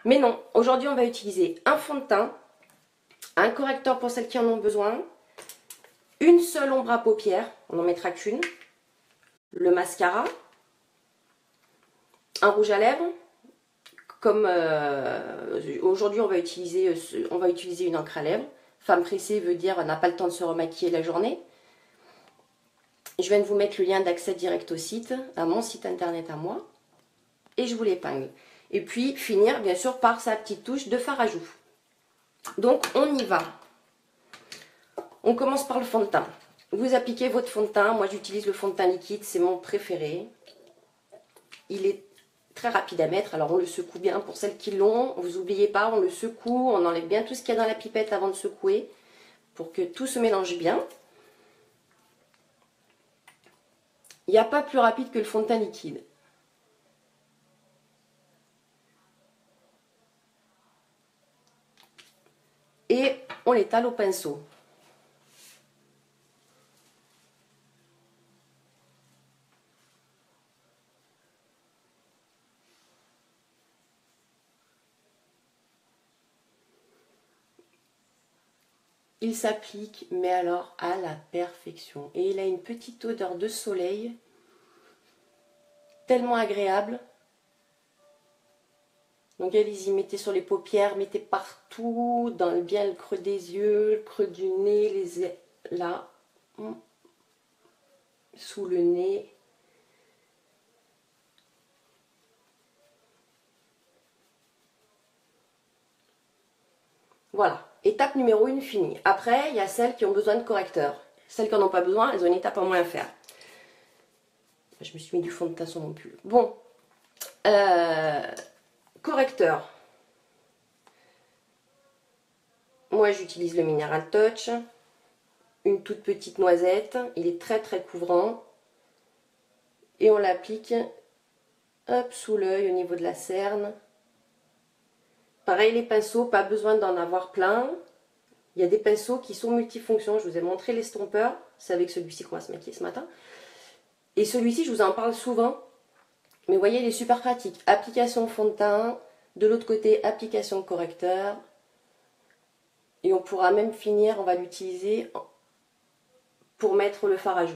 Mais non, aujourd'hui on va utiliser un fond de teint, un correcteur pour celles qui en ont besoin, une seule ombre à paupières, on n'en mettra qu'une, le mascara, un rouge à lèvres, comme aujourd'hui on va utiliser une encre à lèvres. Femme pressée veut dire n'a pas le temps de se remaquiller la journée. Je viens de vous mettre le lien d'accès direct au site, à mon site internet à moi, et je vous l'épingle. Et puis finir bien sûr par sa petite touche de fard à joues. Donc on y va. On commence par le fond de teint. Vous appliquez votre fond de teint. Moi j'utilise le fond de teint liquide, c'est mon préféré. Il est très rapide à mettre, alors on le secoue bien pour celles qui l'ont. Vous n'oubliez pas, on le secoue, on enlève bien tout ce qu'il y a dans la pipette avant de secouer pour que tout se mélange bien. Il n'y a pas plus rapide que le fond de teint liquide. Et on l'étale au pinceau. Il s'applique, mais alors à la perfection. Et il a une petite odeur de soleil, tellement agréable. Donc allez-y, mettez sur les paupières, mettez partout, dans bien le creux des yeux, le creux du nez, là, sous le nez. Voilà, étape numéro 1 finie. Après, il y a celles qui ont besoin de correcteur. Celles qui n'en ont pas besoin, elles ont une étape en moins à faire. Je me suis mis du fond de teint sur mon pull. Bon, correcteur. Moi, j'utilise le Mineral Touch. Une toute petite noisette. Il est très très couvrant. Et on l'applique hop, sous l'œil au niveau de la cerne. Pareil, les pinceaux, pas besoin d'en avoir plein. Il y a des pinceaux qui sont multifonctions. Je vous ai montré l'estompeur. C'est avec celui-ci qu'on va se maquiller ce matin. Et celui-ci, je vous en parle souvent. Mais vous voyez, il est super pratique. Application fond de teint. De l'autre côté, application correcteur. Et on pourra même finir, on va l'utiliser pour mettre le fard à joues.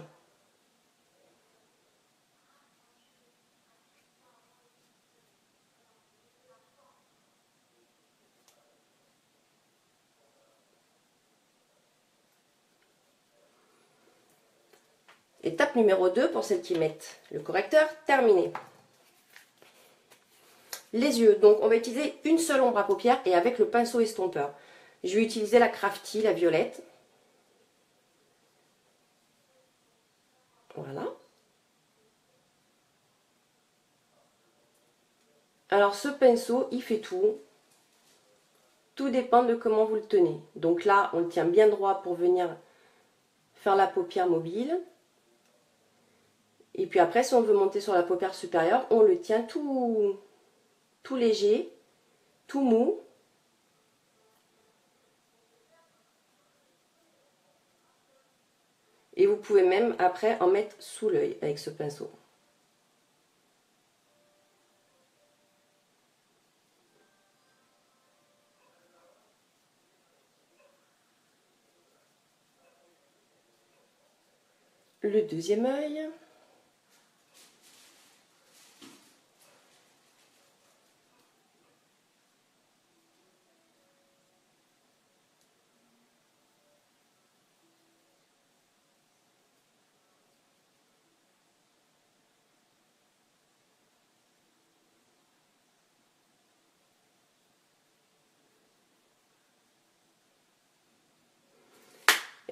Étape numéro 2 pour celles qui mettent le correcteur, terminé. Les yeux, donc on va utiliser une seule ombre à paupières et avec le pinceau estompeur. Je vais utiliser la Crafty, la violette. Voilà. Alors ce pinceau, il fait tout. Tout dépend de comment vous le tenez. Donc là, on le tient bien droit pour venir faire la paupière mobile. Et puis après, si on veut monter sur la paupière supérieure, on le tient tout léger, tout mou. Et vous pouvez même après en mettre sous l'œil avec ce pinceau. Le deuxième œil.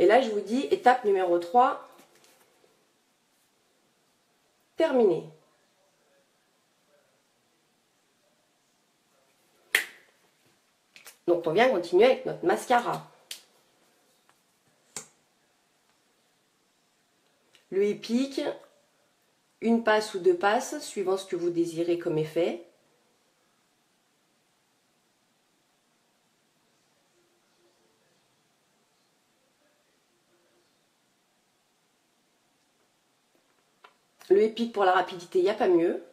Et là, je vous dis, étape numéro 3, terminé. Donc on vient continuer avec notre mascara. Le Epic, une passe ou deux passes, suivant ce que vous désirez comme effet. Le Epic pour la rapidité, il n'y a pas mieux.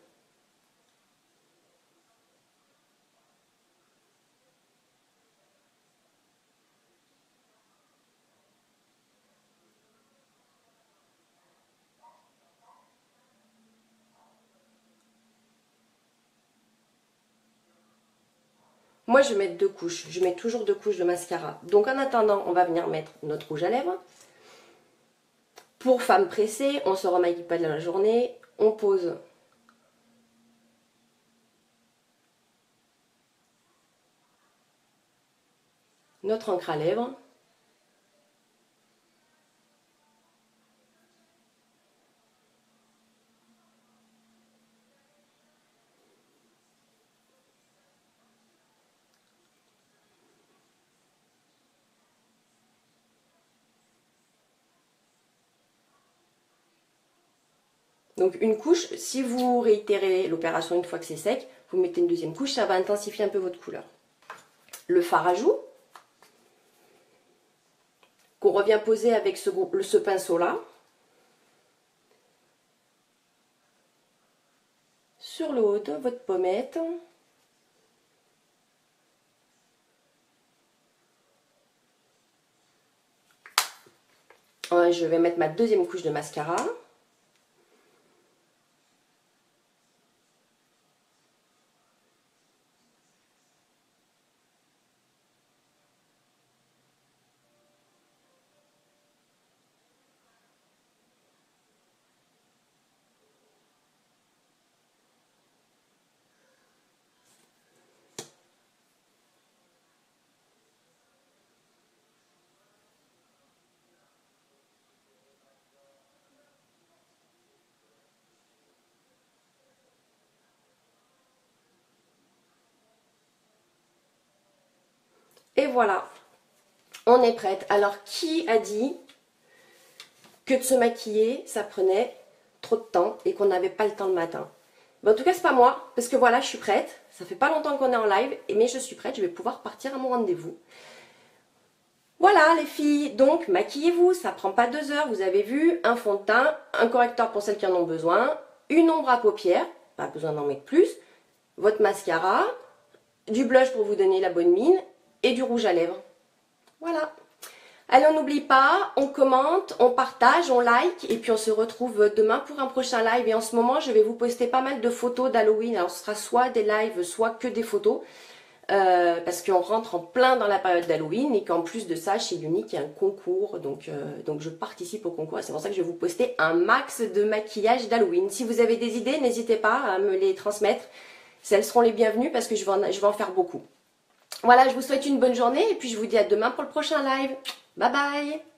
Moi, je vais mettre 2 couches. Je mets toujours 2 couches de mascara. Donc, en attendant, on va venir mettre notre rouge à lèvres. Pour femme pressée, on ne se remaquille pas de la journée. On pose notre encre à lèvres. Donc une couche, si vous réitérez l'opération une fois que c'est sec, vous mettez une deuxième couche, ça va intensifier un peu votre couleur. Le fard à joues, qu'on revient poser avec ce pinceau-là, sur le haut de votre pommette. Je vais mettre ma deuxième couche de mascara. Et voilà, on est prête. Alors, qui a dit que de se maquiller, ça prenait trop de temps et qu'on n'avait pas le temps le matin? En tout cas, c'est pas moi, parce que voilà, je suis prête. Ça fait pas longtemps qu'on est en live, mais je suis prête, je vais pouvoir partir à mon rendez-vous. Voilà les filles, donc maquillez-vous, ça prend pas 2 heures, vous avez vu, un fond de teint, un correcteur pour celles qui en ont besoin, une ombre à paupières, pas besoin d'en mettre plus, votre mascara, du blush pour vous donner la bonne mine et du rouge à lèvres. Voilà. Allez, on n'oublie pas, on commente, on partage, on like et puis on se retrouve demain pour un prochain live. Et en ce moment, je vais vous poster pas mal de photos d'Halloween. Alors, ce sera soit des lives, soit que des photos. Parce qu'on rentre en plein dans la période d'Halloween et qu'en plus de ça, chez Unique, il y a un concours. Donc je participe au concours et c'est pour ça que je vais vous poster un max de maquillage d'Halloween. Si vous avez des idées, n'hésitez pas à me les transmettre. Elles seront les bienvenues parce que je vais en faire beaucoup. Voilà, je vous souhaite une bonne journée et puis je vous dis à demain pour le prochain live. Bye bye!